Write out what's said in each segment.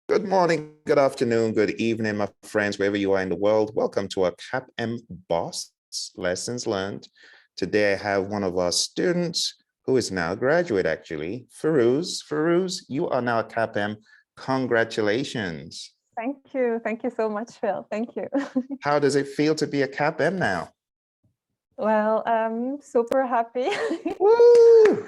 Good morning, good afternoon, good evening, my friends, wherever you are in the world. Welcome to our CAPM Boss Lessons Learned. Today, I have one of our students who is now a graduate, actually, Fairouz. Fairouz, you are now a CAPM. Congratulations. Thank you. Thank you so much, Phil. Thank you. How does it feel to be a CAPM now? Well, I'm super happy. Woo!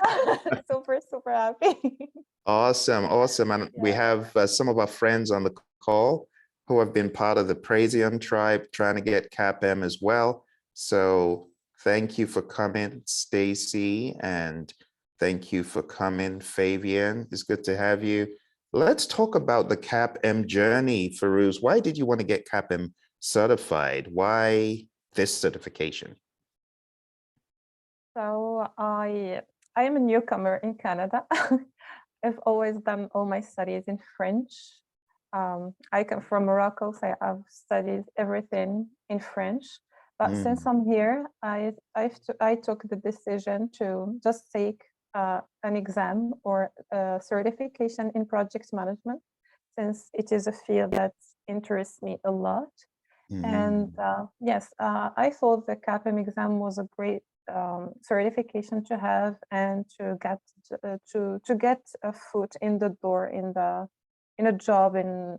Super happy. Awesome, awesome. And we Yeah. have some of our friends on the call who have been part of the Praizion tribe trying to get CAPM as well. So thank you for coming, Stacy, and thank you for coming, Fabian. It's good to have you. Let's talk about the CAPM journey, Fairouz. Why did you want to get CAPM certified? Why this certification? So I am a newcomer in Canada. I've always done all my studies in French. I come from Morocco, so I've studied everything in French. But since I'm here, I took the decision to just take an exam or a certification in project management, since it is a field that interests me a lot. And yes, I thought the CAPM exam was a great certification to have and to get a foot in the door in a job in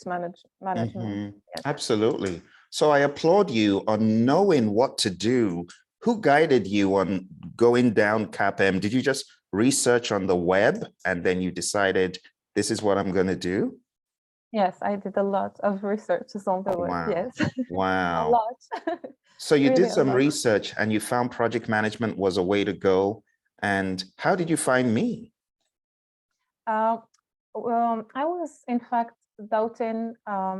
management. Yes. Absolutely. So I applaud you on knowing what to do. Who guided you on going down CAPM? Did you just research on the web and then you decided this is what I'm going to do? Yes, I did a lot of researches on the web. Wow. Yes, a Wow. lot. So you Really did a some lot. research and you found project management was a way to go. And how did you find me? Well, I was in fact doubting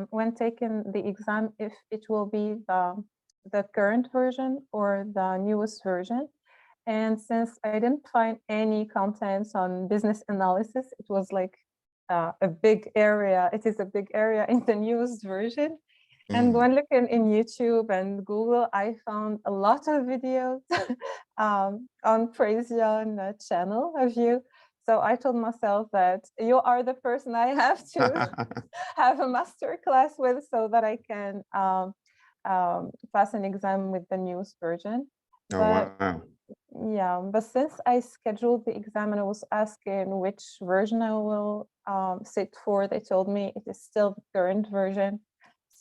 when taking the exam if it will be the current version or the newest version. And since I didn't find any contents on business analysis, it was like a big area. It is a big area in the newest version. And when looking in YouTube and Google, I found a lot of videos on Praizion channel of you. So I told myself that you are the person I have to have a master class with so that I can pass an exam with the newest version. Oh, But wow. yeah, but since I scheduled the exam and I was asking which version I will sit for, they told me it is still the current version.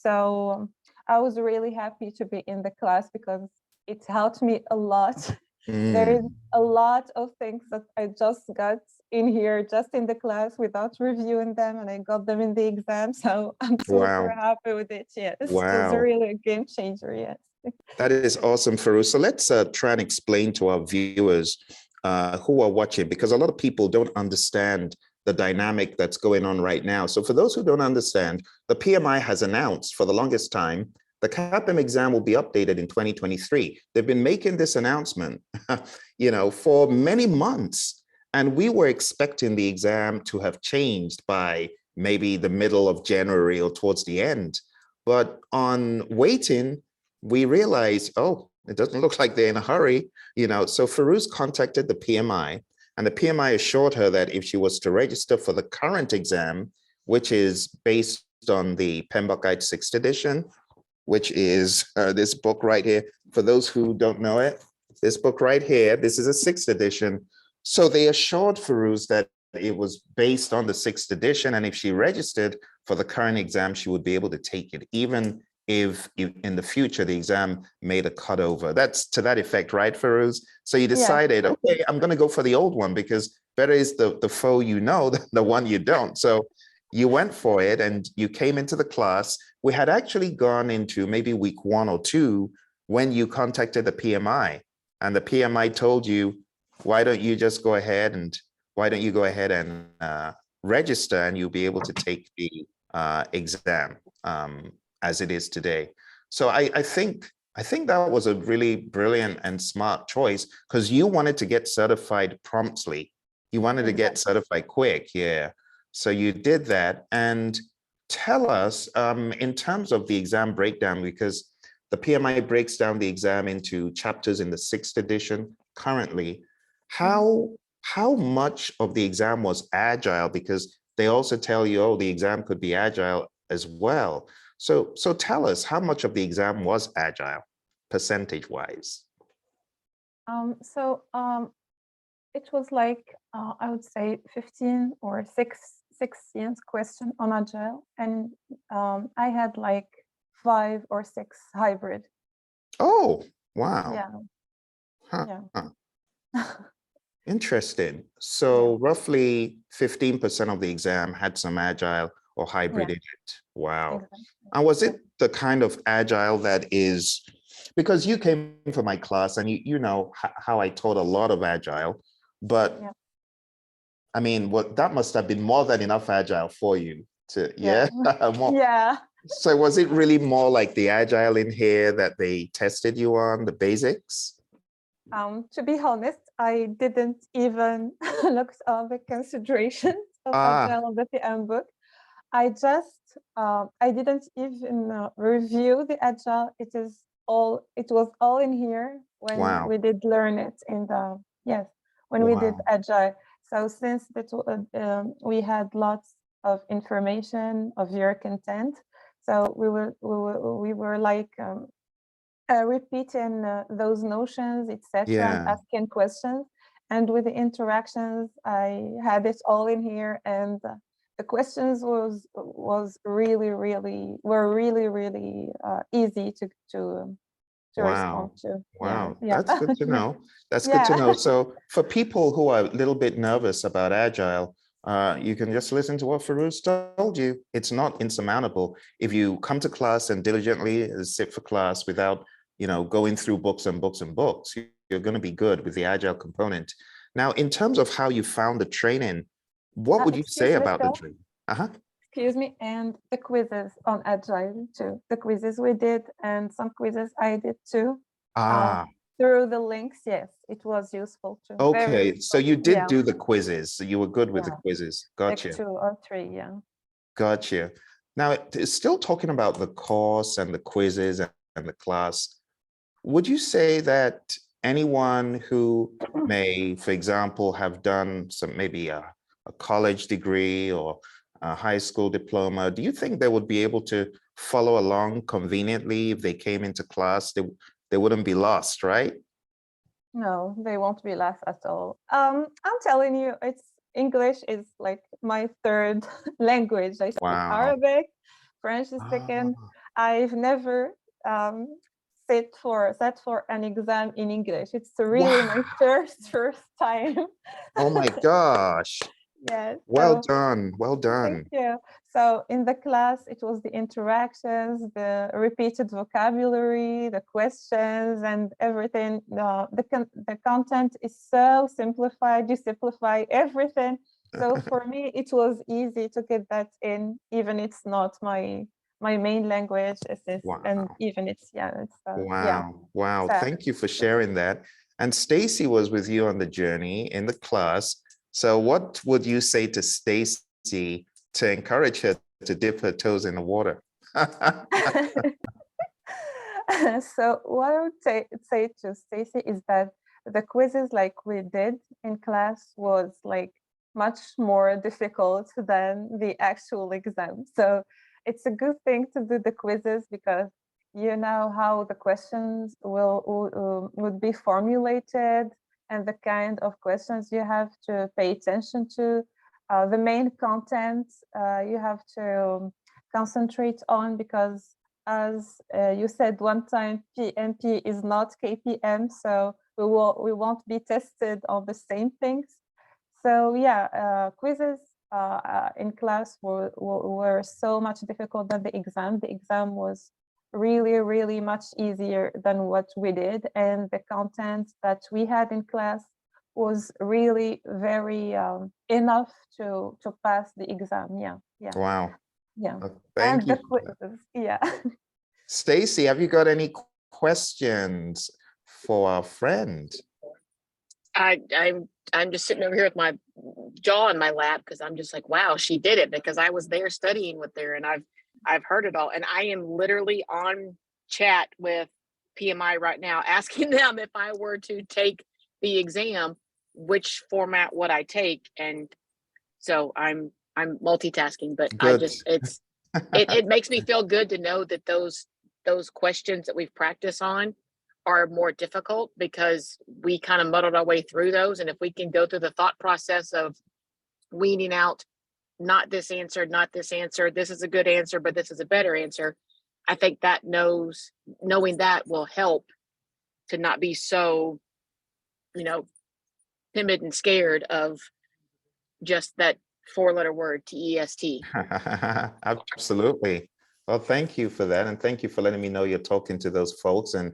So I was really happy to be in the class because it helped me a lot. There is a lot of things that I just got in here, just in the class without reviewing them, and I got them in the exam. So I'm super Wow. happy with it. Yes, it was Wow. really a game changer. Yes. That is awesome, Farouk. So let's try and explain to our viewers who are watching, because a lot of people don't understand the dynamic that's going on right now. So for those who don't understand, the PMI has announced for the longest time, the CAPM exam will be updated in 2023. They've been making this announcement, for many months. And we were expecting the exam to have changed by maybe the middle of January or towards the end. But on waiting, we realized, oh, it doesn't look like they're in a hurry, So Fairouz contacted the PMI, and the PMI assured her that if she was to register for the current exam, which is based on the PMBOK Guide 6th edition, which is this book right here. For those who don't know it, this book right here, this is a 6th edition. So they assured Fairouz that it was based on the 6th edition, and if she registered for the current exam, she would be able to take it, even if in the future the exam made a cutover. That's to that effect, right, Fairouz? So you decided, Yes. okay, I'm going to go for the old one because better is the foe you know than the one you don't. So you went for it and you came into the class. We had actually gone into maybe week 1 or 2 when you contacted the PMI, and the PMI told you, why don't you just go ahead and register, and you'll be able to take the exam as it is today. So I think that was a really brilliant and smart choice, because you wanted to get certified promptly. You wanted to get certified quick, yeah. So you did that. And tell us, in terms of the exam breakdown, because the PMI breaks down the exam into chapters in the 6th edition currently, how much of the exam was agile? Because they also tell you, oh, the exam could be agile as well. So tell us, how much of the exam was agile, percentage-wise? So it was like, I would say 15 or 16 question on Agile. And I had like 5 or 6 hybrid. Oh, wow. Yeah, Huh. yeah. Interesting. Yeah, So roughly 15% of the exam had some agile or hybrid yeah, in it. Wow. exactly. And was Yeah, it the kind of agile that is, because you came for my class and you know how I taught a lot of agile, but yeah, I mean, what that must have been more than enough agile for you to, yeah, yeah, more. yeah. So was it really more like the agile in here that they tested you on, the basics? To be honest, I didn't even look at the considerations of Ah, Agile on the PM book. I just, I didn't even review the Agile. It was all in here when wow, we did learn it in the, yes, when we did wow. Agile. So since we had lots of information of your content, so we were like repeating those notions, etc., and Yeah, asking questions. And with the interactions, I had it all in here, and the questions were really easy to respond wow, to. Yeah, wow. yeah, That's good to yeah, know. That's good to know. yeah. So for people who are a little bit nervous about agile, you can just listen to what Fairouz told you. It's not insurmountable. If you come to class and diligently sit for class without, going through books and books and books, you're going to be good with the agile component. Now, in terms of how you found the training, what would you say Excuse me, about the Phil. training? Uh-huh. Excuse me, and the quizzes on Agile too. The quizzes we did, and some quizzes I did too. Ah, Through the links, yes, it was useful too. Very okay. So useful. you did Yeah, do the quizzes. So you were good with the yeah, quizzes. like Gotcha. 2 or 3. Yeah. Gotcha. Now, it's still talking about the course and the quizzes and the class. Would you say that anyone who may, for example, have done some maybe a college degree or a high school diploma, do you think they would be able to follow along conveniently if they came into class? They wouldn't be lost, right? No, they won't be left at all. I'm telling you, English is like my third language. I speak Wow. Arabic, French is second. Ah, I've never um, sat for an exam in English. It's really my wow. first time. Oh my gosh. Yeah, Well so done. Well thank done. you. So in the class, it was the interactions, the repeated vocabulary, the questions, and everything. The content is so simplified. You simplify everything. So for me, it was easy to get that in, even it's not my main language. And Wow. even it's yeah. Wow. Wow. So Thank you for sharing that. And Stacy was with you on the journey in the class. So what would you say to Stacy to encourage her to dip her toes in the water? so what I would say to Stacy is that the quizzes like we did in class was like much more difficult than the actual exam. So it's a good thing to do the quizzes because you know how the questions would be formulated and the kind of questions you have to pay attention to. The main content you have to concentrate on because as you said one time, PMP is not KPM, so we won't be tested on the same things. So yeah, quizzes in class were so much difficult than the exam. The exam was really much easier than what we did, and the content that we had in class was really very enough to pass the exam. Wow. Yeah, Thank and you the for that. quizzes. Yeah. Stacy, have you got any questions for our friend? I'm just sitting over here with my jaw in my lap because I'm just like, wow, she did it because I was there studying with her and I've heard it all. And I am literally on chat with PMI right now, asking them if I were to take the exam, which format would I take? And so I'm I'm multitasking, but I Good. just, it makes me feel good to know that those questions that we've practiced on are more difficult, because we kind of muddled our way through those. And if we can go through the thought process of weeding out, not this answer, not this answer, this is a good answer, but this is a better answer, I think that knowing that will help to not be so, timid and scared of just that 4-letter word, TEST. Absolutely. Well, thank you for that, and thank you for letting me know you're talking to those folks. And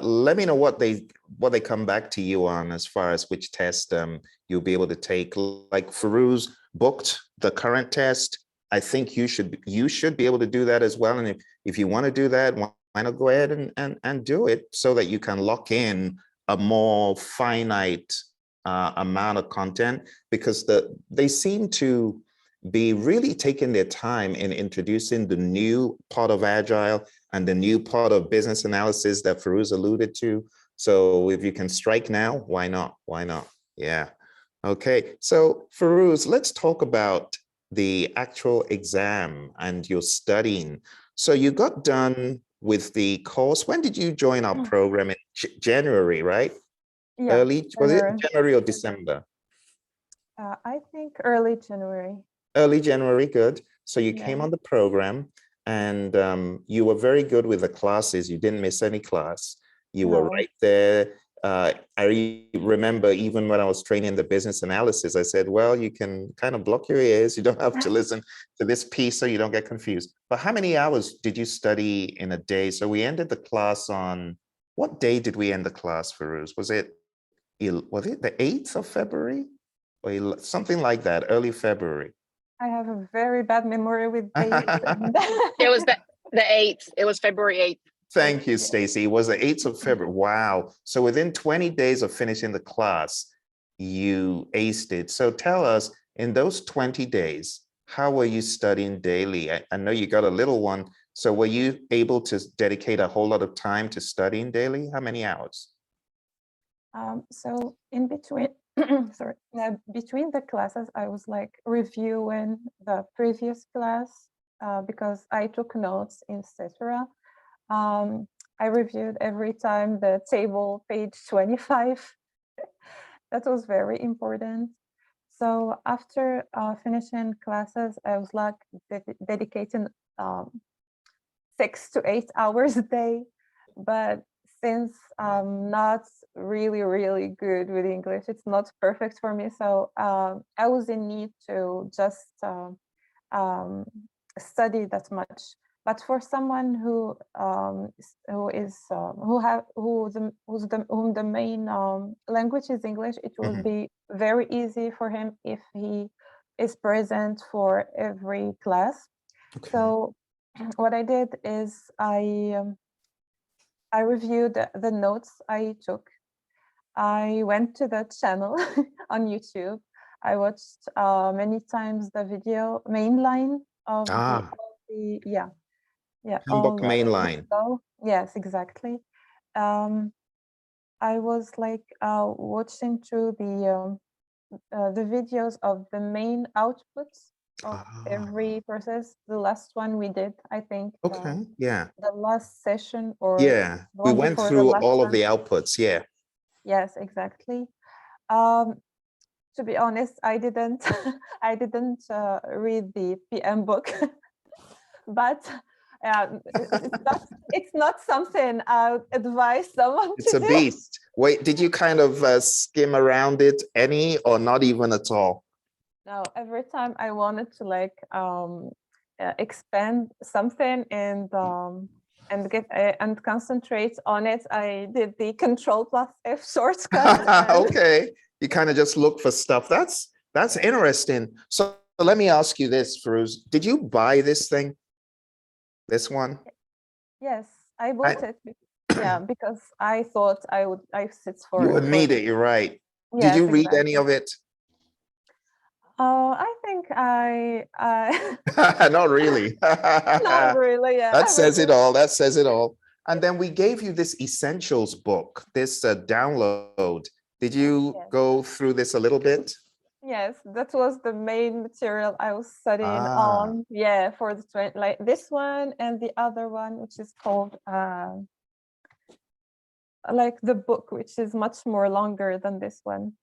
let me know what they come back to you on as far as which test you'll be able to take. Like Fairouz booked the current test. I think you should be able to do that as well. And if you want to do that, why not go ahead and do it, so that you can lock in a more finite amount of content, because they seem to be really taking their time in introducing the new part of Agile and the new part of business analysis that Fairouz alluded to. So if you can strike now, why not? Why not? Yeah. Okay. So Fairouz, let's talk about the actual exam and your studying. So you got done with the course. When did you join our program? In January, right? Yeah, Was it January. January or December? I think early January. Early January, good. So you Yeah. came on the program, and you were very good with the classes. You didn't miss any class. You were No. right there. I remember even when I was training the business analysis, I said, well, you can kind of block your ears. You don't have to listen to this piece so you don't get confused. But how many hours did you study in a day? So we ended the class on, what day did we end the class, Fairouz? Was it the 8th of February? Or something like that, early February. I have a very bad memory with dates. It was the 8th. It was February 8th. Thank you, Stacy. It was the 8th of February. Wow. So within 20 days of finishing the class, you aced it. So tell us, in those 20 days, how were you studying daily? I know you got a little one. So were you able to dedicate a whole lot of time to studying daily? How many hours? So in between, sorry, between the classes, I was like reviewing the previous class because I took notes, etc. I reviewed every time the table, page 25. That was very important. So after finishing classes, I was like dedicating 6 to 8 hours a day. But since I'm not really good with English, it's not perfect for me. So I was in need to just study that much. But for someone whom the main language is English, it will be very easy for him if he is present for every class. Okay. So what I did is I reviewed the notes I took. I went to the channel on YouTube. I watched many times the video mainline of the Hamburg mainline. Yes, exactly. I was like watching through the videos of the main outputs of every process. The last one we did, I think. Okay. Yeah. The last session, or we went through all of the outputs. Yeah. Yes, exactly. To be honest, I didn't read the PM book, but it's not something I would advise someone to do. It's a beast. Wait, did you kind of skim around it any, or not even at all? No, every time I wanted to like expand something and concentrate on it, I did the Control+F shortcut. Okay, you kind of just look for stuff. That's interesting. So let me ask you this, Fairouz. Did you buy this thing? This one? Yes, I bought it. Yeah, because I thought it's for. You would need it. You're right. Yes, did you read any of it? I think I not really. Not really, yeah. That says it all. That says it all. And then we gave you this essentials book, this download. Did you go through this a little bit? Yes, that was the main material I was studying Ah, on. Yeah, for the like this one and the other one, which is called like the book, which is much more longer than this one.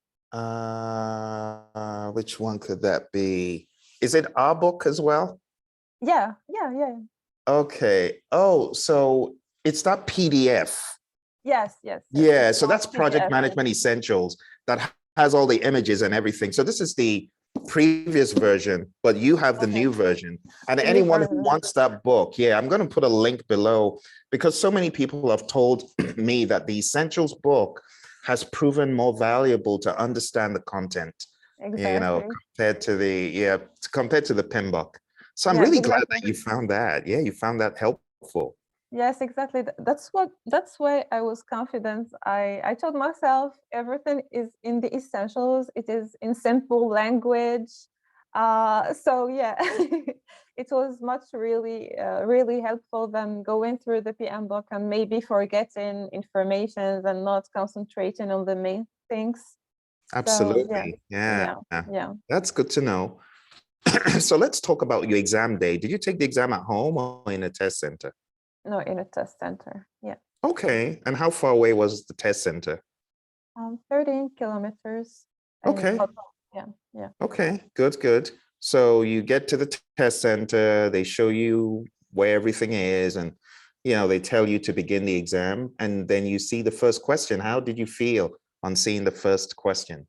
which one could that be? Is it our book as well? Yeah, yeah, yeah. Okay. Oh, so it's that PDF. Yes, yes, yes. It's Yeah, so called that's Project PDF. Yes. Management Essentials that has all the images and everything. So this is the previous version, but you have the Okay. new version. And The new anyone who version. wants that book, yeah, I'm going to put a link below because so many people have told me that the Essentials book has proven more valuable to understand the content, Exactly. compared to the PIM book. So I'm Yes, really glad exactly. that you found that. Yeah, you found that helpful. Yes, exactly. That's why I was confident. I told myself everything is in the essentials. It is in simple language. So yeah, it was much really helpful than going through the PM book and maybe forgetting information and not concentrating on the main things. So yeah, Absolutely. Yeah. yeah, yeah. That's good to know. So let's talk about your exam day. Did you take the exam at home or in a test center? No, in a test center. Yeah. Okay. And how far away was the test center? 13 kilometers in Okay. total. Yeah, yeah. Okay. Good, good. So you get to the test center, they show you where everything is, and they tell you to begin the exam, and then you see the first question. How did you feel on seeing the first question?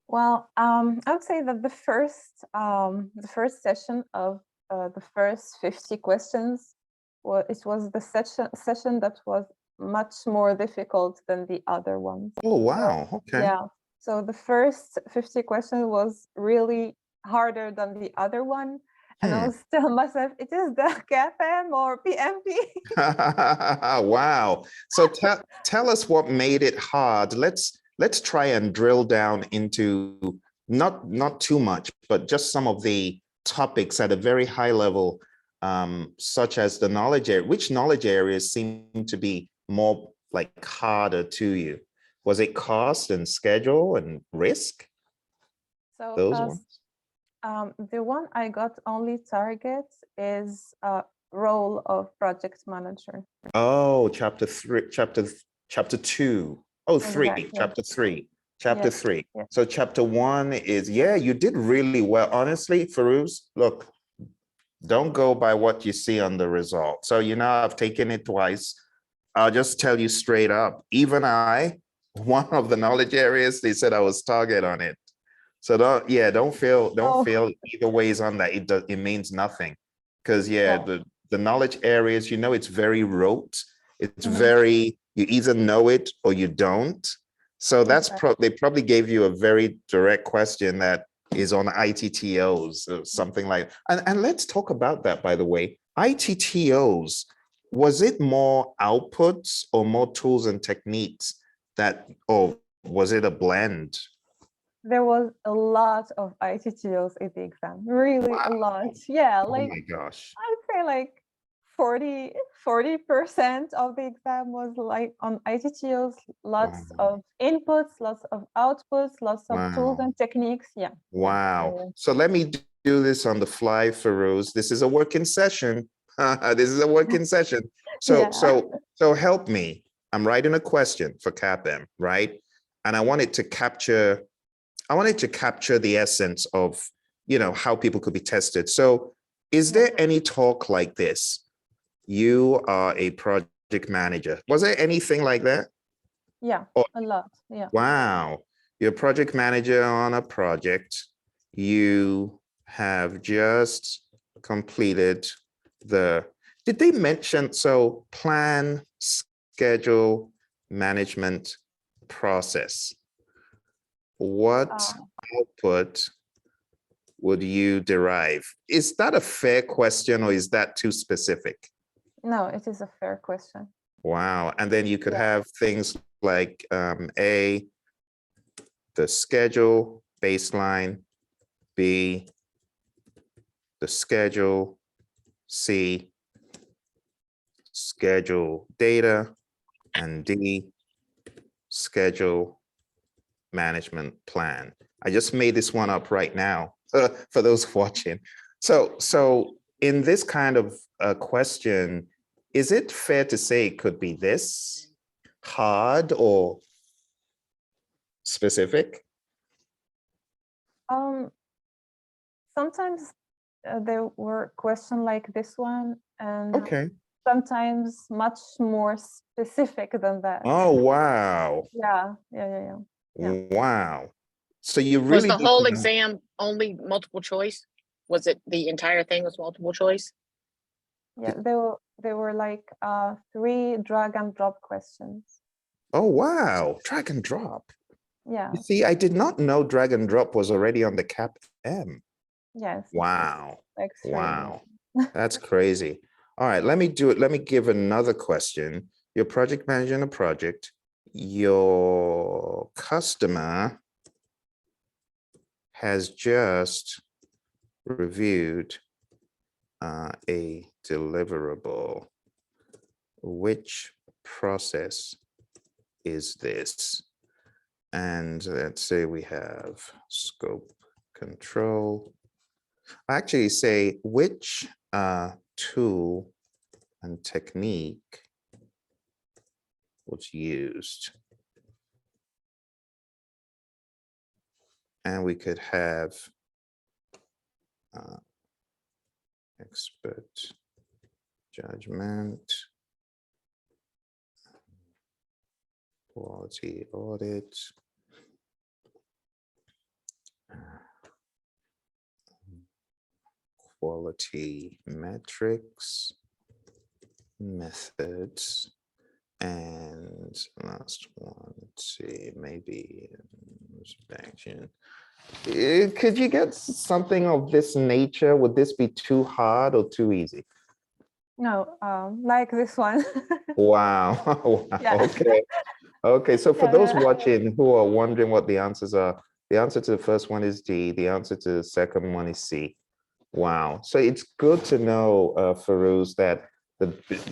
Well, I would say that the first session of the first 50 questions, it was the session that was much more difficult than the other ones. Oh, So wow. Okay. yeah, so the first 50 questions was really harder than the other one, and I Hmm. was telling myself, it is the CAPM or PMP. Wow. So tell us what made it hard. Let's try and drill down into not too much, but just some of the topics at a very high level, such as the knowledge area. Which knowledge areas seem to be more like harder to you? Was it cost and schedule and risk? So Those ones? the one I got only target is role of project manager. Oh, chapter two. Oh, three, Exactly. chapter three, chapter Yes. three. Yes. So chapter one is, yeah, you did really well. Honestly, Fairouz, look, don't go by what you see on the result. So, I've taken it twice. I'll just tell you straight up, even one of the knowledge areas, they said I was target on it. So don't Oh, feel either ways on that. It means nothing. Because yeah, yeah. the knowledge areas, it's very rote. It's Mhm. very, you either know it or you don't. So Exactly. they probably gave you a very direct question that is on ITTOs or something like. And let's talk about that, by the way. ITTOs, was it more outputs or more tools and techniques or was it a blend? There was a lot of ITTOs in the exam, really a lot. Yeah, Oh like my gosh. I would say like 40% of the exam was like on ITTOs, lots Wow. of inputs, lots of outputs, lots of tools Wow. and techniques. Yeah, yeah. Wow. So, So let me do this on the fly, Fairouz. This is a working session. This is a working session. So, yeah. so, so help me. I'm writing a question for CAPM, right? And I wanted to capture the essence of, how people could be tested. So is Yeah. there any talk like this? You are a project manager. Was there anything like that? Yeah, Oh, a lot. Yeah. wow. You're a project manager on a project. You have just completed did they mention, so plan, schedule, management, process. What Uh, output would you derive? Is that a fair question or is that too specific? no, it is a fair question. Wow. And then you could Yeah. have things like A, the schedule baseline, B, the schedule, C, schedule data, and D, schedule management plan. I just made this one up right now for those watching. So in this kind of question, is it fair to say it could be this, hard or specific? Sometimes there were questions like this one, and Okay. sometimes much more specific than that. Oh, wow. Yeah. Wow. So you Was really the need whole to know- exam only multiple choice? Was it the entire thing was multiple choice? Yeah, there were like 3 drag and drop questions. Oh, wow. Drag and drop. Yeah. You see, I did not know drag and drop was already on the CAPM. Yes. Wow. Like 3. Wow. That's crazy. All right, let me do it. Let me give another question. You're project managing a project. Your customer has just reviewed a deliverable. Which process is this? And let's say we have scope control. I actually say which tool and technique was used. And we could have expert judgment, quality audit, quality metrics, methods, and last one, let's see, maybe inspection. Could you get something of this nature? Would this be too hard or too easy? No, like this one. Wow. Wow. Yeah. Okay. Okay. So for Yeah, those yeah. watching who are wondering what the answers are, the answer to the first one is D. The answer to the second one is C. Wow. So it's good to know, Fairouz, that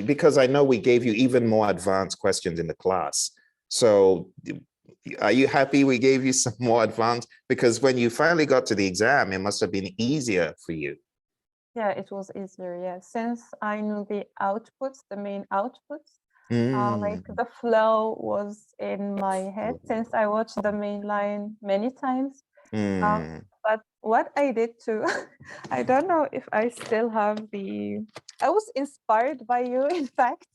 because I know we gave you even more advanced questions in the class. So are you happy we gave you some more advanced? Because when you finally got to the exam, it must have been easier for you. Yeah, it was easier. Yeah, since I knew the outputs, the main outputs, like Mm. the flow was in my head since I watched the main line many times. Mm. But what I did too, I don't know if I still have I was inspired by you, in fact.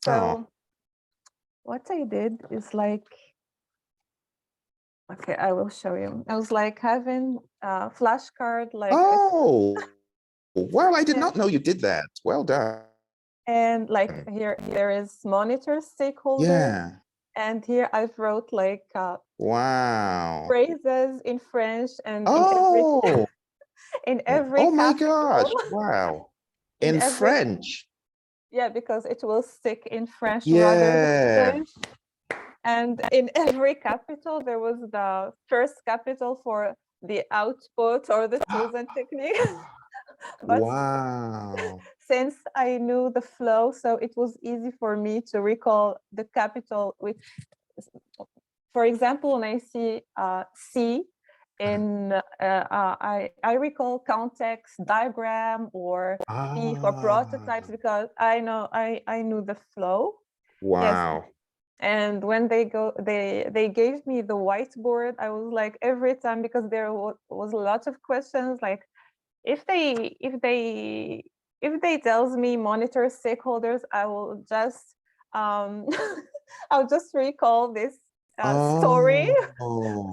So Oh. what I did is like, okay, I will show you. I was like having a flashcard, like, Oh, well, I did yeah. not know you did that. Well done. And like here, there is monitor stakeholder. Yeah. And here I've wrote like Wow. phrases in French and Oh, in every oh my capital. gosh. Wow. In In every, French. yeah, because it will stick in French rather than Yeah. English. And in every capital, there was the first capital for the output or the tools and techniques. But Wow. since I knew the flow, so it was easy for me to recall the capital with, for example, when I see C in, I recall context diagram or P for prototypes because I knew the flow. Yes. Wow. And when they gave me the whiteboard, I was like every time, because there was a lot of questions, like if they tells me monitor stakeholders, I will just I'll just recall this story Oh,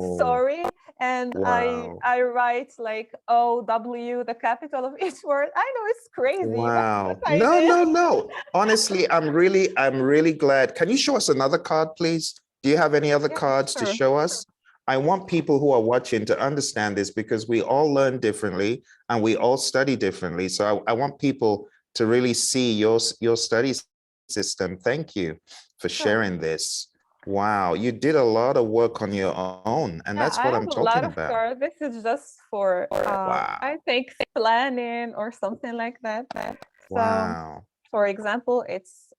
and wow. I write like OW, the capital of each word. I know it's crazy, but what Wow. I No, did. no, no. Honestly, I'm really glad. Can you show us another card, please? Do you have any other Yeah, cards to sure. show us? I want people who are watching to understand this because we all learn differently and we all study differently. So I want people to really see your study system. Thank you for sharing this. Wow, you did a lot of work on your own, and Yeah, that's I what have I'm a lot talking of about. cards. This is just for Wow. I think planning or something like that. So Wow. for example, it's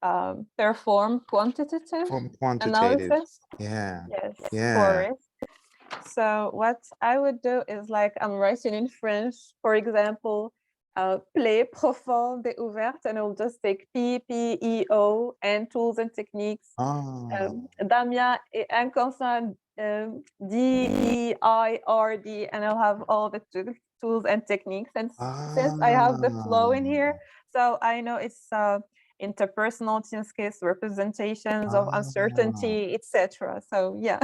perform quantitative From quantitative. analysis. Yeah. Yes, for Yeah. risk. So what I would do is like I'm writing in French, for example, play profond découverte, and I'll just take P, P, E, O, and tools and techniques. Ah, Damien et inconstant D, E, I, R, D, and I'll have all the tools and techniques. And since I have the flow in here, so I know it's interpersonal team skills, representations of uncertainty, etc. So yeah.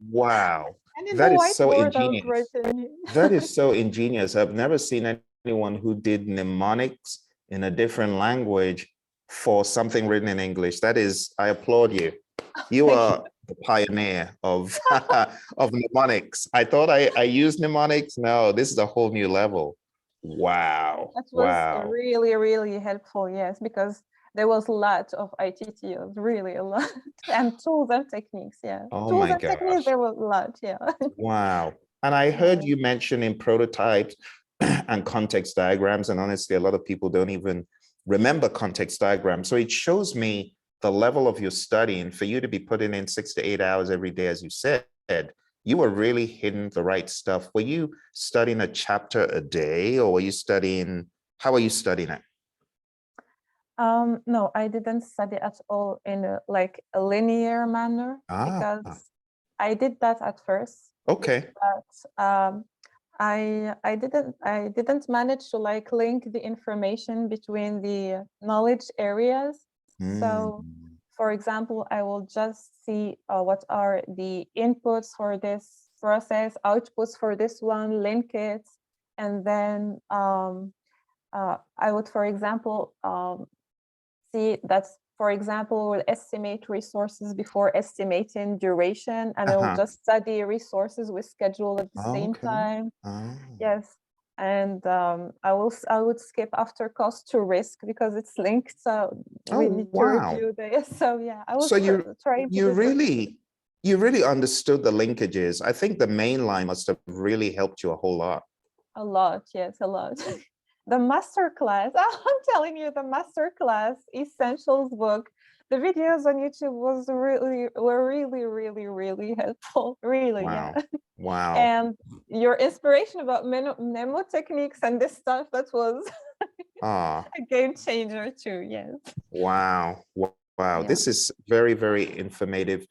wow. And in the That is so whiteboard, I was ingenious. writing. That is so ingenious. I've never seen anyone who did mnemonics in a different language for something written in English. That is, I applaud you. You are the pioneer of of mnemonics. I thought I used mnemonics. No, this is a whole new level. Wow. That was Wow. really, really helpful, yes, because there was a lot of ITTs, really a lot, and tools and techniques, yeah. Oh Tools my and techniques, gosh. there was a lot, yeah. Wow. And I heard you mentioning prototypes and context diagrams. And honestly, a lot of people don't even remember context diagrams. So it shows me the level of your studying. For you to be putting in 6 to 8 hours every day, as you said, you were really hitting the right stuff. Were you studying a chapter a day, or were you studying, how are you studying it? No, I didn't study at all in a linear manner because I did that at first. Okay. But I didn't manage to link the information between the knowledge areas. So, for example, I will just see what are the inputs for this process, outputs for this one, link it, and then I would, for example, see that, for example, we'll estimate resources before estimating duration, and I will just study resources with schedule at the same time. Yes. And I would skip after cost to risk because it's linked. So we need to review this. So yeah, I was trying to do you really understood the linkages. I think the main line must have really helped you a whole lot. A lot, yes, a lot. The masterclass, I'm telling you, the masterclass essentials book, the videos on YouTube were really helpful. Really, wow. yeah. Wow. And your inspiration about mnemotechniques and this stuff, that was a game changer too. Yes. Wow. Wow. Yeah. This is very, very informative.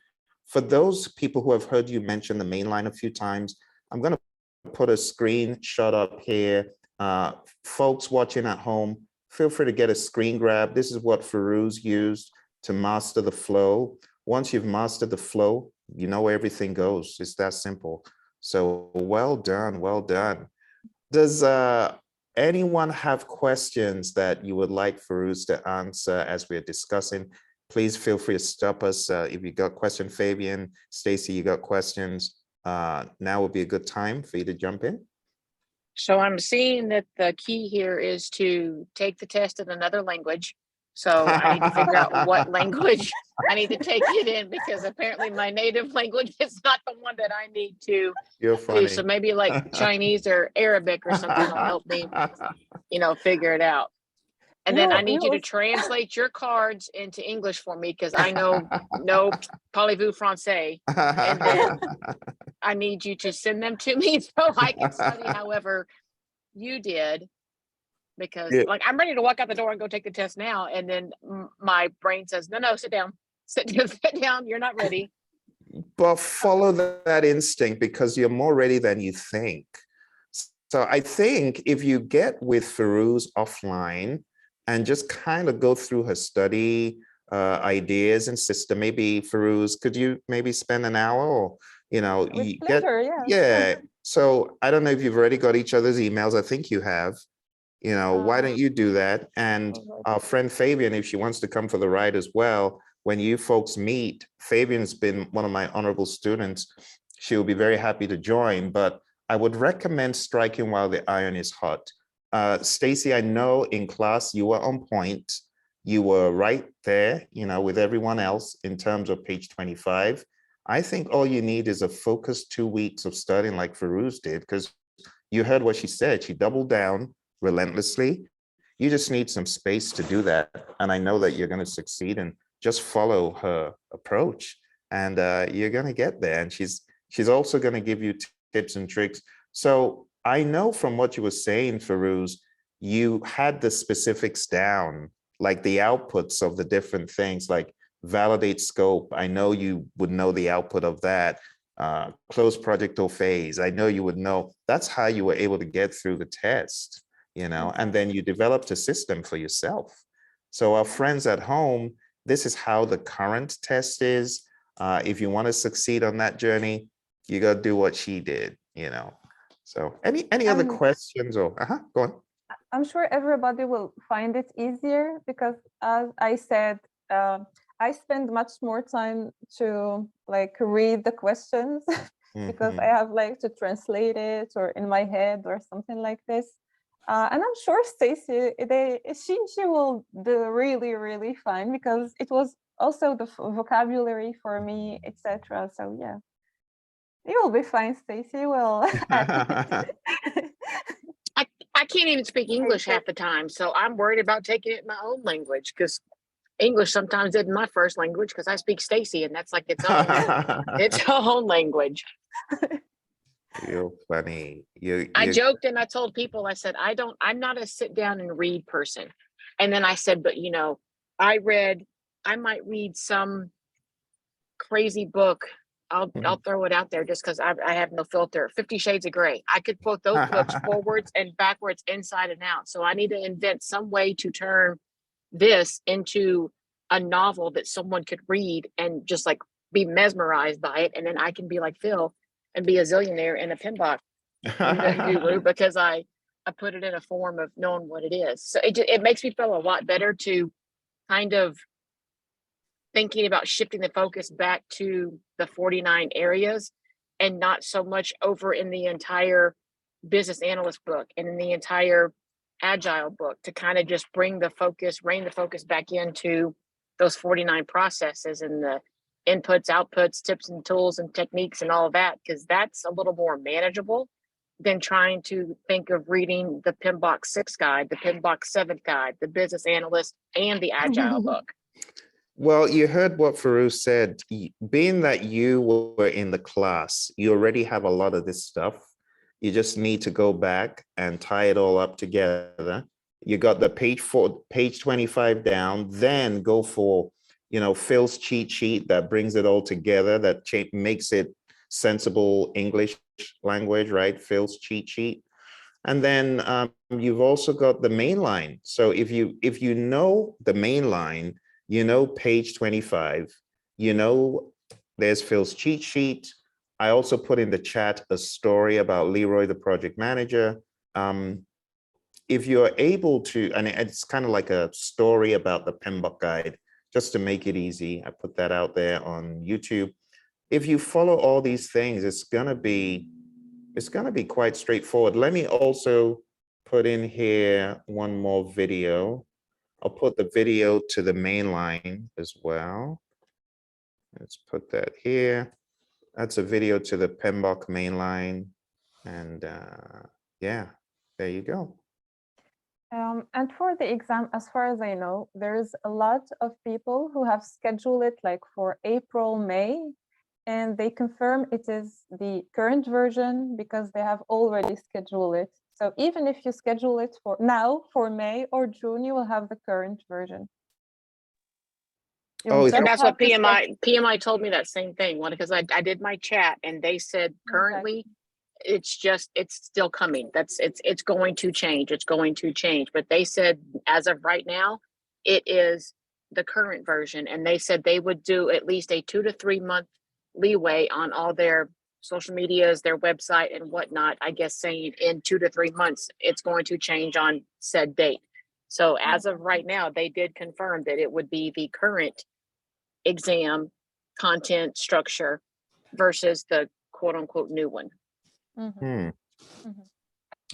For those people who have heard you mention the main line a few times, I'm going to put a screenshot up here. Folks watching at home, feel free to get a screen grab. This is what Fairouz used to master the flow. Once you've mastered the flow, you know where everything goes. It's that simple. So well done, well done. Does anyone have questions that you would like Fairouz to answer as we're discussing? Please feel free to stop us. If you got question, Fabian, Stacy, you got questions, now would be a good time for you to jump in. So I'm seeing that the key here is to take the test in another language. So I need to figure out what language I need to take it in, because apparently my native language is not the one that I need to do. So maybe like Chinese or Arabic or something will help me, figure it out. And then I need you to translate your cards into English for me, because I know no parlez-vous français. And then I need you to send them to me so I can study however you did, because I'm ready to walk out the door and go take the test now. And then my brain says, no, sit down, sit down. You're not ready. But follow that instinct, because you're more ready than you think. So I think if you get with Fairouz offline and just kind of go through her study ideas and system, maybe Fairouz, could you maybe spend an hour, or with pleasure, yeah. So I don't know if you've already got each other's emails. I think you have. Why don't you do that? And our friend Fabian, if she wants to come for the ride as well, when you folks meet, Fabian's been one of my honorable students. She'll be very happy to join, but I would recommend striking while the iron is hot. Stacy, I know in class you were on point. You were right there, with everyone else in terms of page 25. I think all you need is a focused 2 weeks of studying like Fairouz did, because you heard what she said. She doubled down relentlessly. You just need some space to do that. And I know that you're going to succeed, and just follow her approach, and you're going to get there. And she's She's also going to give you tips and tricks. So I know from what you were saying, Fairouz, you had the specifics down, like the outputs of the different things, like validate scope. I know you would know the output of that. Close project or phase. I know you would know. That's how you were able to get through the test, you know, and then you developed a system for yourself. So our friends at home, this is how the current test is. If you want to succeed on that journey, you got to do what she did, you know. So any other questions or go on. I'm sure everybody will find it easier because, as I said, I spend much more time to like read the questions because I have like to translate it or in my head or something like this. And I'm sure Stacy, she will do really, really fine because it was also the vocabulary for me, etc. So yeah, you will be fine, Stacy. Well, I can't even speak English half the time, so I'm worried about taking it in my own language because English sometimes isn't my first language because I speak Stacy and that's like its own language. You're funny. I joked and I told people, I said, I'm not a sit down and read person. And then I said, but you know, I might read some crazy book. I'll throw it out there just because I have no filter. 50 Shades of Grey. I could quote those books forwards and backwards, inside and out. So I need to invent some way to turn this into a novel that someone could read and just like be mesmerized by it. And then I can be like Phil and be a zillionaire in a pinbox guru because I put it in a form of knowing what it is. So it makes me feel a lot better to kind of thinking about shifting the focus back to the 49 areas and not so much over in the entire business analyst book and in the entire Agile book, to kind of just rein the focus back into those 49 processes and the inputs, outputs, tips and tools and techniques and all of that, because that's a little more manageable than trying to think of reading the PMBOK 6 guide, the PMBOK 7 guide, the business analyst, and the Agile book. Well, you heard what Fairouz said. Being that you were in the class, you already have a lot of this stuff. You just need to go back and tie it all up together. You got the page 25 down, then go for, you know, Phil's cheat sheet that brings it all together, that makes it sensible English language, right? Phil's cheat sheet. And then you've also got the main line. So if you know the main line, you know page 25, you know there's Phil's cheat sheet. I also put in the chat a story about Leroy, the project manager. If you're able to, and it's kind of like a story about the PMBOK guide, just to make it easy, I put that out there on YouTube. If you follow all these things, it's gonna be quite straightforward. Let me also put in here one more video. I'll put the video to the main line as well. Let's put that here. That's a video to the PMBOK main line. And yeah, there you go. And for the exam, as far as I know, there's a lot of people who have scheduled it like for April, May, and they confirm it is the current version because they have already scheduled it. So even if you schedule it for now, for May or June, you will have the current version. And that's what PMI told me, that same thing. Because I did my chat and they said currently it's still coming. It's going to change. It's going to change. But they said as of right now, it is the current version. And they said they would do at least a 2 to 3 month leeway on all their social medias, their website and whatnot, I guess, saying in 2 to 3 months, it's going to change on said date. So as of right now, they did confirm that it would be the current exam content structure versus the quote unquote new one.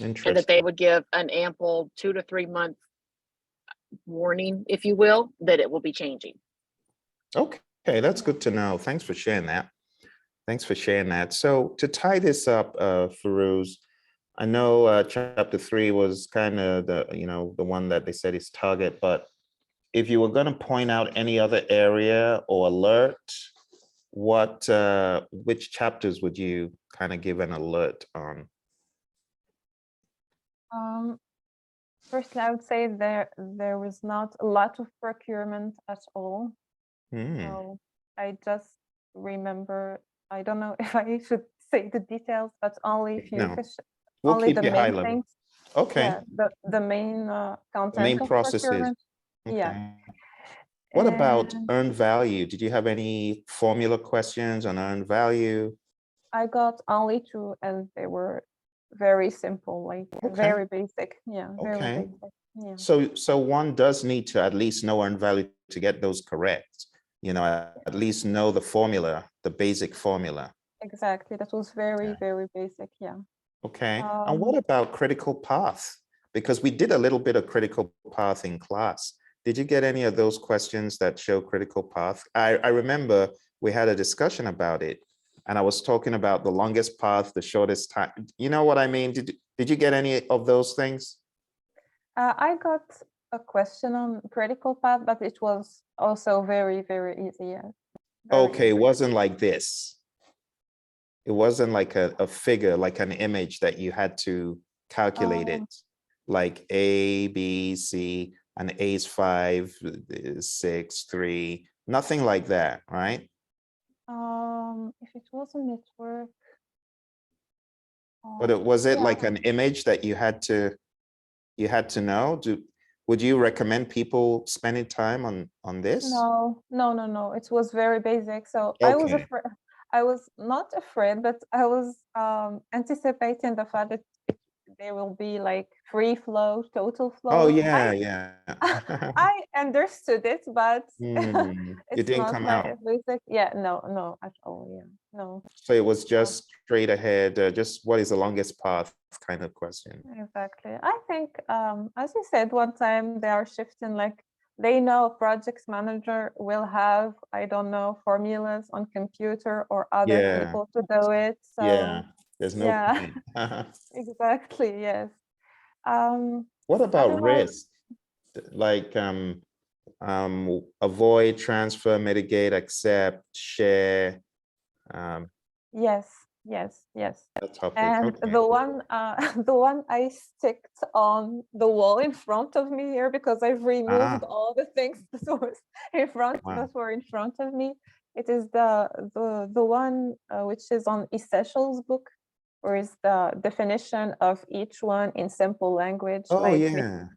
Interesting. And that they would give an ample 2 to 3 month warning, if you will, that it will be changing. Okay, that's good to know. Thanks for sharing that. So to tie this up, Fairouz, I know chapter 3 was kind of the one that they said is target, but if you were going to point out any other area or alert which chapters would you kind of give an alert on? Firstly, I would say there was not a lot of procurement at all. So I just remember, I don't know if I should say the details, but only few No, we'll only keep the it high main level. things. Okay. Yeah, the main The content main of processes. procurement. Yeah. Okay. What about And earned value? Did you have any formula questions on earned value? I got only two, and they were very simple, like Okay. very basic. Yeah, very Okay. basic. Yeah. So one does need to at least know earned value to get those correct. You know, at least know the formula, the basic formula. Exactly. That was very, Okay. very basic. Yeah. Okay. And what about critical path? Because we did a little bit of critical path in class. Did you get any of those questions that show critical path? I remember we had a discussion about it, and I was talking about the longest path, the shortest time. You know what I mean? Did you get any of those things? I got a question on critical path, but it was also very, very easy. Yeah. Very Okay, it easy. wasn't like this. It wasn't like a figure, like an image that you had to calculate it. Like A, B, C, and A is 5, 6, 3, nothing like that, right? If it was a network, But was it yeah. like an image that you had to know? Would you recommend people spending time on this? No. It was very basic. So I was Okay. afraid. I was not afraid, but I was anticipating the fact that there will be like free flow, total flow. Oh yeah, yeah. I understood it, but It it's didn't not come my out. basic. Yeah, no, at all. Yeah, no. So it was just straight ahead, just what is the longest path kind of question. Exactly. I think, as you said one time, they are shifting, like they know a project manager will have, I don't know, formulas on computer or other Yeah, people to do it. So yeah, there's no yeah, point. exactly. Yes. What about Otherwise, risk? Like avoid, transfer, mitigate, accept, share, yes. that topic. And Okay. the one, the one I sticked on the wall in front of me here, because I've removed all the things that was in front Wow. that were in front of me. It is the one which is on Essentials book, where is the definition of each one in simple language. Oh Like yeah.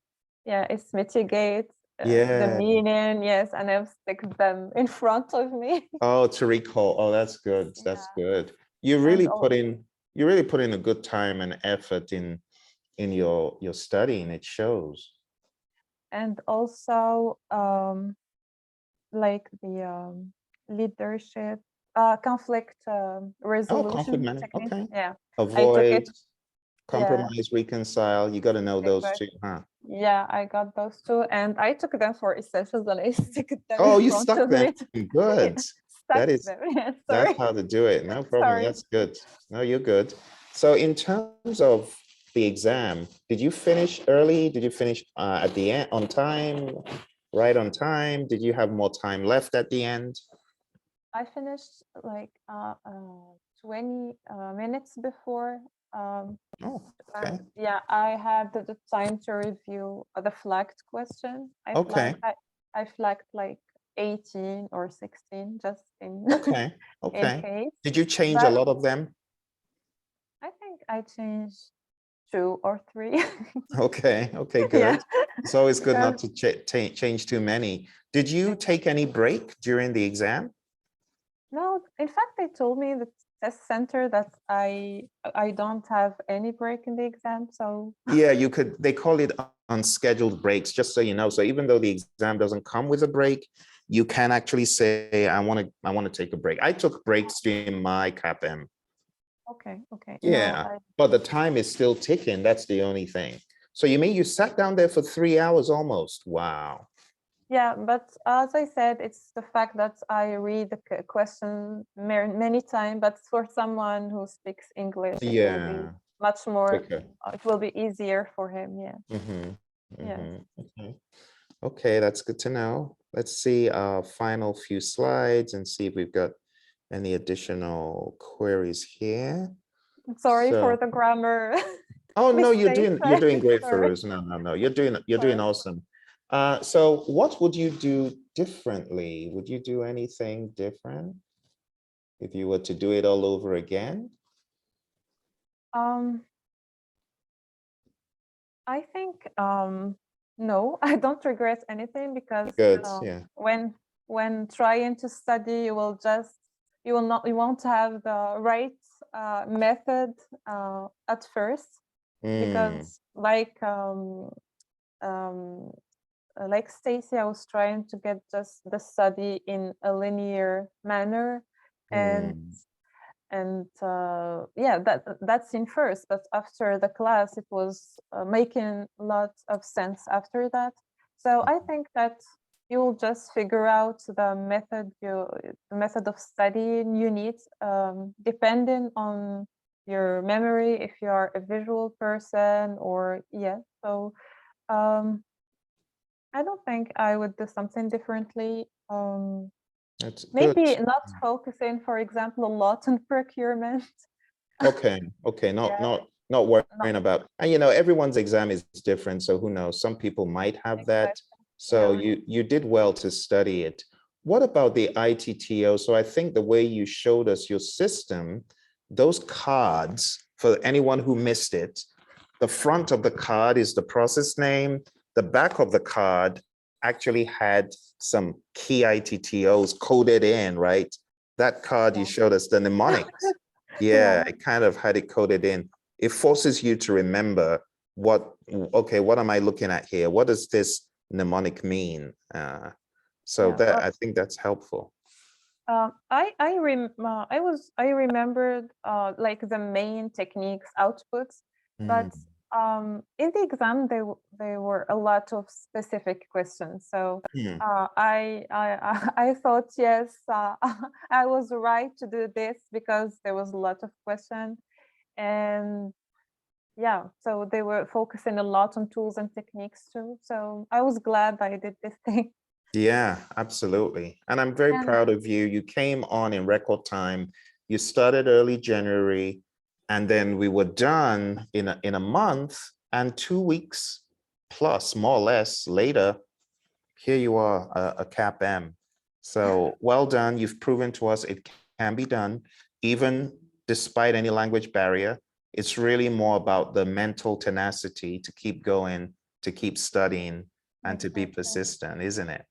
it's mitigate, the Yeah. meaning, yes, and I've stick them in front of me. Oh, to recall. Oh, that's good. That's Yeah. good. You And really put in a good time and effort in your studying. It shows. and also like the leadership, conflict Oh, conflict resolution management. technique. Okay. Yeah, I took Avoid, it. Yeah, compromise, reconcile. You got to know those exactly. two, huh? Yeah, I got those two, and I took them for essentials, and I stick them Oh, in you front stuck of them. me. Yeah, Good. stuck That is them. Yeah, That's sorry, how to do it. No problem. sorry. That's good. No, you're good. So in terms of the exam, did you finish early? Did you finish at the end on time? Right on time? Did you have more time left at the end? I finished like 20 minutes before. Oh, okay. Yeah, I had the time to review the flagged question. Okay. I flagged like 18 or 16 just in Okay. in Okay. case. Did you change a But lot of them? I think I changed 2 or 3. Okay. Okay, Yeah. good. It's always good not Because to change too many. Did you take any break during the exam? no, in fact, they told me the test center that I don't have any break in the exam. So Yeah, they call it unscheduled breaks, just so you know. So even though the exam doesn't come with a break, you can actually say, I want to take a break. I took breaks during my CAPM. okay. No, Yeah, but the time is still ticking. That's the only thing. So you mean you sat down there for 3 hours almost? Wow. yeah, but as I said, it's the fact that I read the question many times, but for someone who speaks English, it will be Yeah, much more, quicker. it will be easier for him. Yeah. Yes. Okay. Okay, that's good to know. Let's see our final few slides and see if we've got Any additional queries here? Sorry for So, the grammar. oh no, mistakes. you're doing great, Sorry. Fairouz. No, you're doing Sorry. awesome. So what would you do differently? Would you do anything different if you were to do it all over again? I think no, I don't regret anything because Good, yeah. when trying to study, you won't have the right method at first, Mm, because um, like Stacy, I was trying to get just the study in a linear manner, and mm, yeah, that's in first, but after the class it was making lots of sense after that. So I think that you will just figure out the method of studying you need, depending on your memory, if you are a visual person, or yeah. So I don't think I would do something differently. that's good. Maybe not focusing, for example, a lot on procurement. Okay, not Yeah, not not worrying about, and everyone's exam is different, so who knows? Some people might have that. exactly. So Yeah, you did well to study it. What about the ITTO? So I think the way you showed us your system, those cards, for anyone who missed it, the front of the card is the process name. The back of the card actually had some key ITTOs coded in, right? That card you yeah, showed us, the mnemonics. Yeah, yeah, it kind of had it coded in. It forces you to remember okay, what am I looking at here? What does this mnemonic mean? So yeah. that, I think that's helpful. I remembered like the main techniques outputs, but Mm, in the exam there were a lot of specific questions. So mm. I thought, yes, I was right to do this because there was a lot of questions. And yeah, so they were focusing a lot on tools and techniques too. So I was glad I did this thing. Yeah, absolutely. And I'm very And proud of you. You came on in record time. You started early January, and then we were done in a month, and 2 weeks plus, more or less, later, here you are, a CAPM. So well done. You've proven to us it can be done, even despite any language barrier. It's really more about the mental tenacity to keep going, to keep studying, and to be exactly. persistent, isn't it?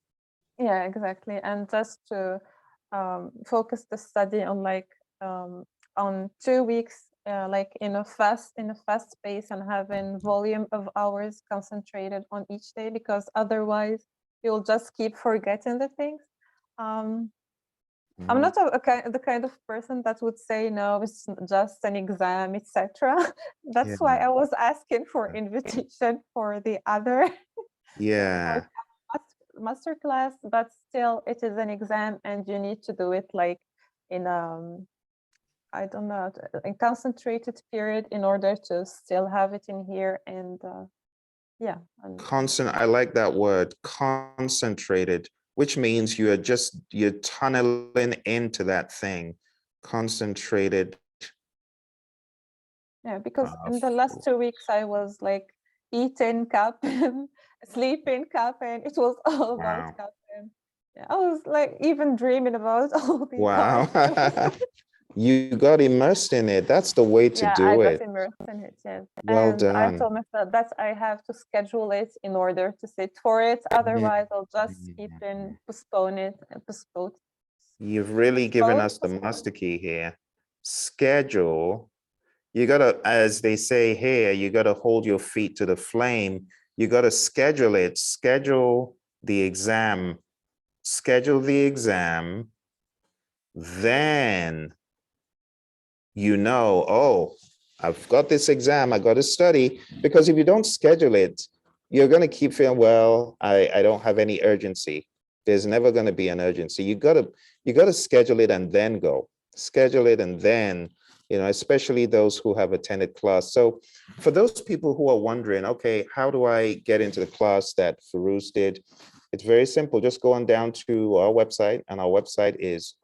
Yeah, exactly. And just to focus the study on 2 weeks, like in a fast pace, and having volume of hours concentrated on each day, because otherwise you'll just keep forgetting the things. Um, I'm Mhm. not the kind of person that would say no, it's just an exam, etc. Yeah. That's why I was asking for invitation for the other Yeah. master class, but still it is an exam and you need to do it like in I don't know, a concentrated period in order to still have it in here. And yeah, and I like that word, concentrated, which means you're tunneling into that thing. Concentrated. yeah, because in the last For- 2 weeks I was like eating CAPM, sleeping CAPM. It was all about Wow. CAPM. Yeah, I was like even dreaming about all these Wow. outputs. You got immersed in it. That's the way to Yeah, I do got it. immersed in it, yes. Well And I done. told myself that I have to schedule it in order to sit for it. Mhm. Otherwise, I'll just keep in postpone it and You've really given postpone, us the postpone. master key here. Schedule. You gotta, as they say here, you gotta hold your feet to the flame. You gotta schedule it. Schedule the exam. Schedule the exam. Then oh, I've got this exam, I got to study. Because if you don't schedule it, you're going to keep feeling, well, I don't have any urgency. There's never going to be an urgency. You got to schedule it and then go. Schedule it and then, especially those who have attended class. So for those people who are wondering, okay, how do I get into the class that Fairouz did? It's very simple. Just go on down to our website, and our website is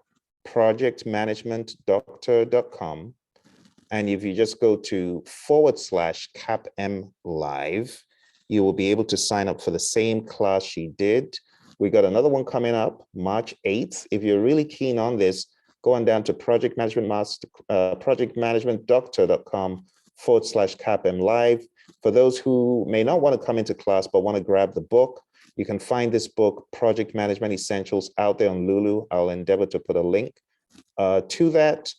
projectmanagementdoctor.com. And if you just go to /CAPM Live, you will be able to sign up for the same class she did. We got another one coming up March 8th. If you're really keen on this, go on down to projectmanagementdoctor.com /CAPM Live. For those who may not want to come into class, but want to grab the book, you can find this book, Project Management Essentials, out there on Lulu. I'll endeavor to put a link to that.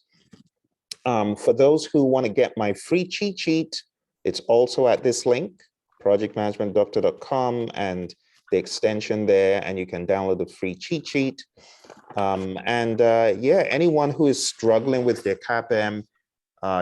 For those who want to get my free cheat sheet, it's also at this link, projectmanagementdoctor.com, and the extension there, and you can download the free cheat sheet. Yeah, anyone who is struggling with their CAPM,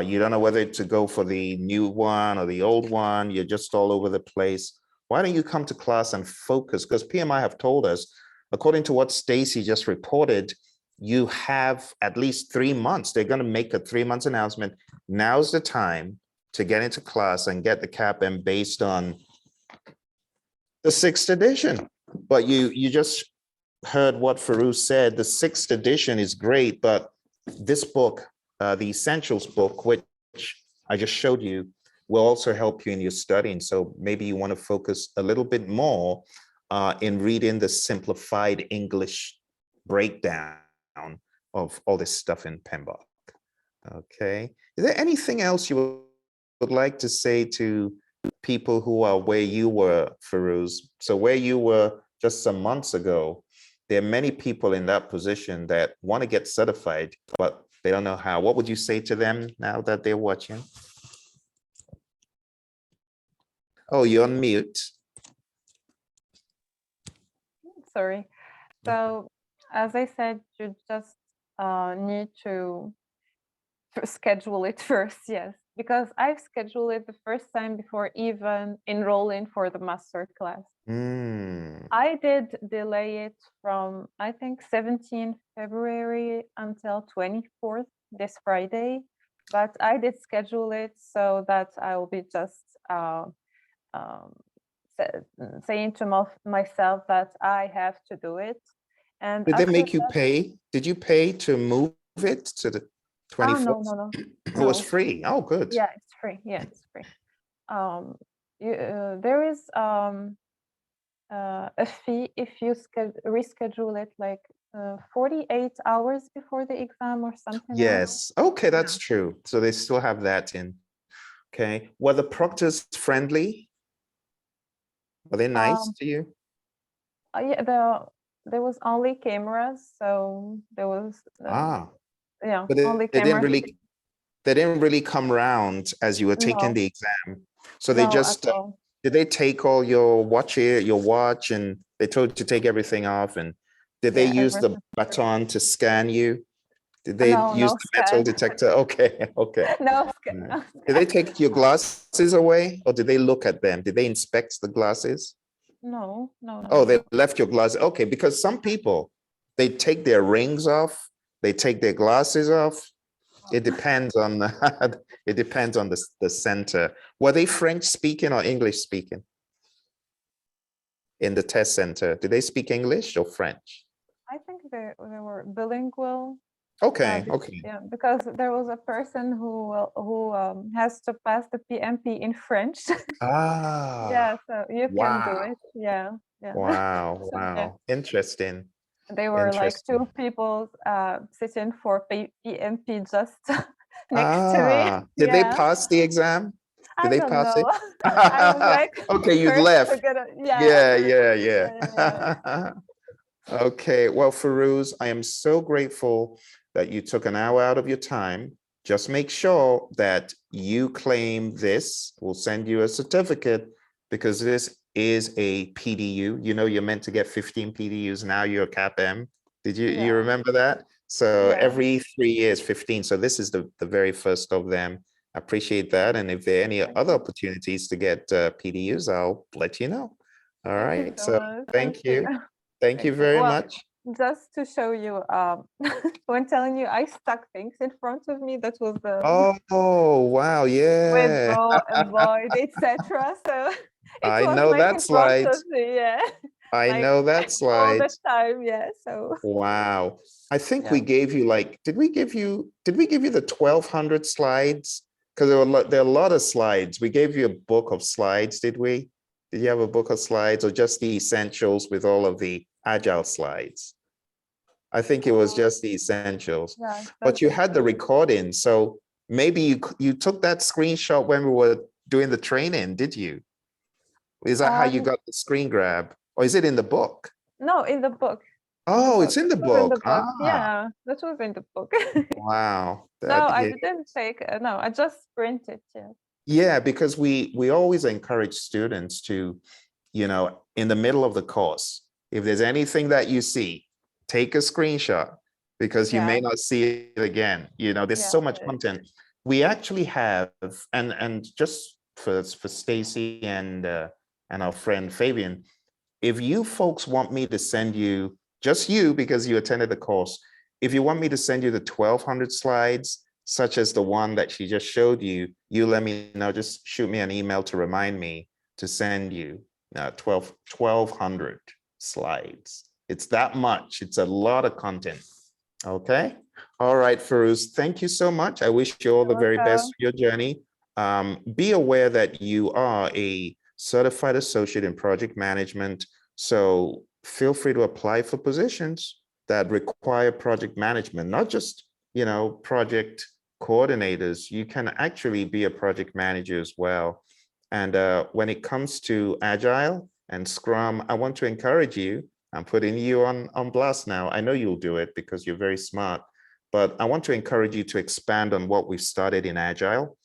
you don't know whether to go for the new one or the old one, you're just all over the place. Why don't you come to class and focus? Because PMI have told us, according to what Stacy just reported, you have at least 3 months. They're going to make a 3 months announcement. Now's the time to get into class and get the CAPM based on the 6th edition. But you just heard what Fairouz said. The 6th edition is great, but this book, the Essentials book, which I just showed you, will also help you in your studying. So maybe you want to focus a little bit more in reading the simplified English breakdown of all this stuff in PMBOK. Okay. Is there anything else you would like to say to people who are where you were, Fairouz? So where you were just some months ago, there are many people in that position that want to get certified, but they don't know how. What would you say to them now that they're watching? Oh, you're on mute. Sorry. So as I said, you just need to schedule it first, yes, because I've scheduled it the first time before even enrolling for the master class. I did delay it from, I think, 17th February until 24th, this Friday, but I did schedule it so that I will be just saying to myself that I have to do it. And did they make you pay? Did you pay to move it to the 24th? Oh, no. It was free. Oh, good. Yeah, it's free. Yeah, it's free. There is a fee if you reschedule it like 48 hours before the exam or something. Yes. Okay, that's true. So they still have that in. Okay. Were the proctors friendly? Were they nice to you? Yeah, there was only cameras, so there was yeah, but only cameras. They didn't really come around as you were taking the exam. So they just did they take all your watch, and they told you to take everything off, and did they use the baton to scan you? Did they use the metal detector? Okay. No. Did they take your glasses away, or did they look at them? Did they inspect the glasses? No. Oh, they left your glasses. Okay, because some people, they take their rings off, they take their glasses off. It depends on the center. Were they French speaking or English speaking in the test center? Did they speak English or French? I think they were bilingual. Okay. Yeah, because there was a person who has to pass the PMP in French. Yeah, so you can do it. Yeah. Wow. So, yeah. Interesting. They were like 2 people sitting for PMP just next to me. Did they pass the exam? Did they pass it? I was like, okay, you left. Yeah. Okay, well, Fairouz, I am so grateful that you took an hour out of your time. Just make sure that you claim this. We'll send you a certificate because this is a PDU. You know, you're meant to get 15 PDUs. Now you're a CAPM. Did you remember that? So every 3 years, 15. So this is the very first of them. I appreciate that. And if there are any other opportunities to get PDUs, I'll let you know. All right. So thank you. Thank you very much. Just to show you, when telling you I stuck things in front of me, that was the wow, yeah. Withdraw, avoid, etc. So I know that slide. I like know that all the slide. time. Yeah. So Wow. I think we yeah. gave you like, did we give you the 1200 slides? Because there are a lot of slides. We gave you a book of slides, did we? Did you have a book of slides or just the essentials with all of the Agile slides? I think it was Uh, just the essentials, yeah, but you that's had the recording. So maybe you took that screenshot when we were doing the training, did you? Is that how you um got the screen grab? Or is it in the book? no, in the book. In the Oh, book. it's in the It was in the book. book. Ah, Yeah, that was in the book. wow. No, That, I yeah. didn't take. No, I just printed. Yeah. Yeah, because we always encourage students to, in the middle of the course, if there's anything that you see, take a screenshot because you may Yeah. not see it again. There's Yeah. so much content. We actually have, and just for Stacy and our friend Fabian, if you folks want me to send you, just you because you attended the course, if you want me to send you the 1200 slides, such as the one that she just showed you, you let me know, just shoot me an email to remind me to send you 1200 slides. It's that much, it's a lot of content. Okay. All right, Fairouz, thank you so much. I wish you all the You're very best welcome. for your journey. Be aware that you are a certified associate in project management. So feel free to apply for positions that require project management, not just, project coordinators. You can actually be a project manager as well. And when it comes to Agile and Scrum, I want to encourage you. I'm putting you on blast now. I know you'll do it because you're very smart, but I want to encourage you to expand on what we've started in Agile.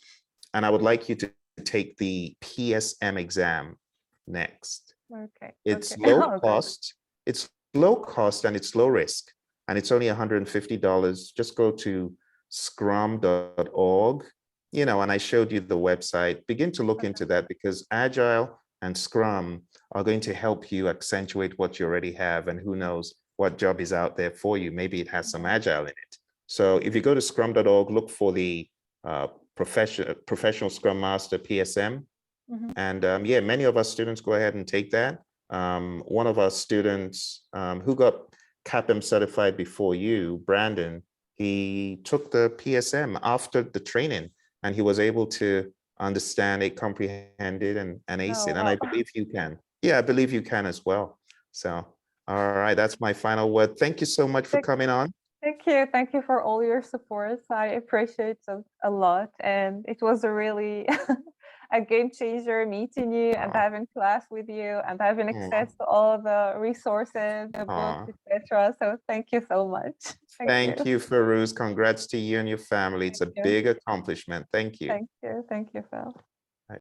And I would like you to take the PSM exam next. Okay. It's Okay. low Oh, good. cost. It's low cost and it's low risk. And it's only $150. Just go to scrum.org, and I showed you the website. Begin to look into that because Agile and Scrum are going to help you accentuate what you already have. And who knows what job is out there for you. Maybe it has some Agile in it. So if you go to scrum.org, look for the professional Scrum Master PSM. Mhm. And yeah, many of our students go ahead and take that. One of our students who got CAPM certified before you, Brandon, he took the PSM after the training and he was able to understand it, comprehend it, and ace Oh, it. And I wow. believe you can. Yeah, I believe you can as well. So, all right, that's my final word. Thank you so much for Thank coming on. thank you. Thank you for all your support. I appreciate it a lot. And it was a really a game changer meeting you and Aw, having class with you and having aw, access to all the resources, the books, aw. etc. So thank you so much. Thank you. Thank you, Fairouz. Congrats to you and your family. It's Thank a you. big accomplishment. Thank you. Thank you. Thank you, Phil.